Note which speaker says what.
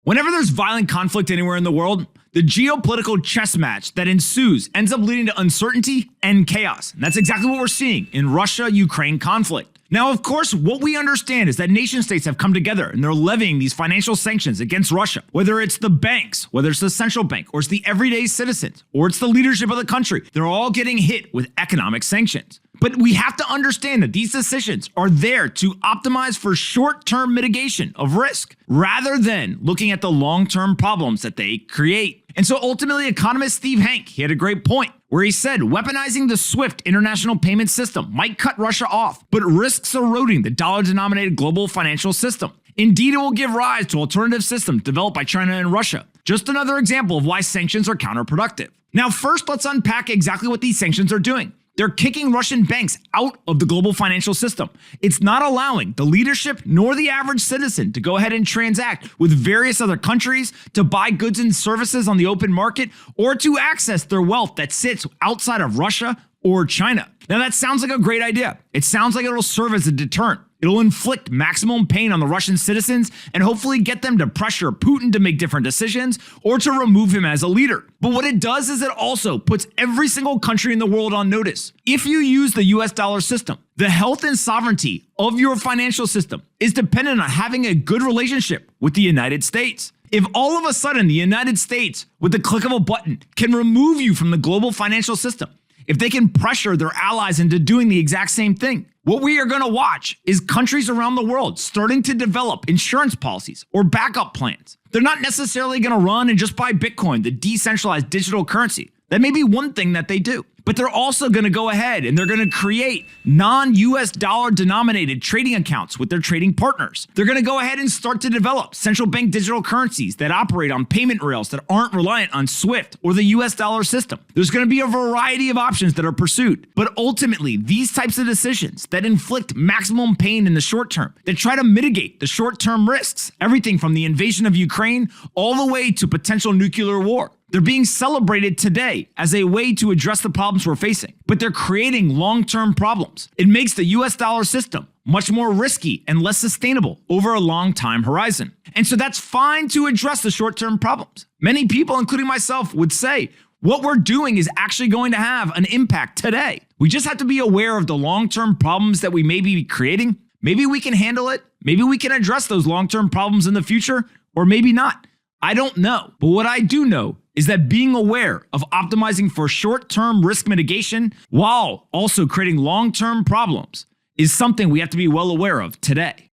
Speaker 1: Whenever there's violent conflict anywhere in the world, the geopolitical chess match that ensues ends up leading to uncertainty and chaos. And that's exactly what we're seeing in Russia-Ukraine conflict. Now, of course, what we understand is that nation states have come together and they're levying these financial sanctions against Russia. Whether it's the banks, whether it's the central bank, or it's the everyday citizens, or it's the leadership of the country, they're all getting hit with economic sanctions. But we have to understand that these decisions are there to optimize for short-term mitigation of risk, rather than looking at the long-term problems that they create. And so ultimately, economist Steve Hanke, he had a great point where he said weaponizing the SWIFT international payment system might cut Russia off, but risks eroding the dollar-denominated global financial system. Indeed, it will give rise to alternative systems developed by China and Russia. Just another example of why sanctions are counterproductive. Now, first, let's unpack exactly what these sanctions are doing. They're kicking Russian banks out of the global financial system. It's not allowing the leadership nor the average citizen to go ahead and transact with various other countries, to buy goods and services on the open market, or to access their wealth that sits outside of Russia or China. Now, that sounds like a great idea. It sounds like it'll serve as a deterrent. It'll inflict maximum pain on the Russian citizens and hopefully get them to pressure Putin to make different decisions or to remove him as a leader. But what it does is it also puts every single country in the world on notice. If you use the US dollar system, the health and sovereignty of your financial system is dependent on having a good relationship with the United States. If all of a sudden the United States, with the click of a button, can remove you from the global financial system, if they can pressure their allies into doing the exact same thing, what we are going to watch is countries around the world starting to develop insurance policies or backup plans. They're not necessarily going to run and just buy Bitcoin, the decentralized digital currency. That may be one thing that they do. But they're also going to go ahead and they're going to create non-US dollar denominated trading accounts with their trading partners. They're going to go ahead and start to develop central bank digital currencies that operate on payment rails that aren't reliant on SWIFT or the US dollar system. There's going to be a variety of options that are pursued. But ultimately, these types of decisions that inflict maximum pain in the short term, that try to mitigate the short-term risks, everything from the invasion of Ukraine all the way to potential nuclear war, they're being celebrated today as a way to address the problems we're facing, but they're creating long-term problems. It makes the US dollar system much more risky and less sustainable over a long time horizon. And so that's fine to address the short-term problems. Many people, including myself, would say what we're doing is actually going to have an impact today. We just have to be aware of the long-term problems that we may be creating. Maybe we can handle it. Maybe we can address those long-term problems in the future, or maybe not. I don't know. But what I do know is that being aware of optimizing for short-term risk mitigation while also creating long-term problems is something we have to be well aware of today.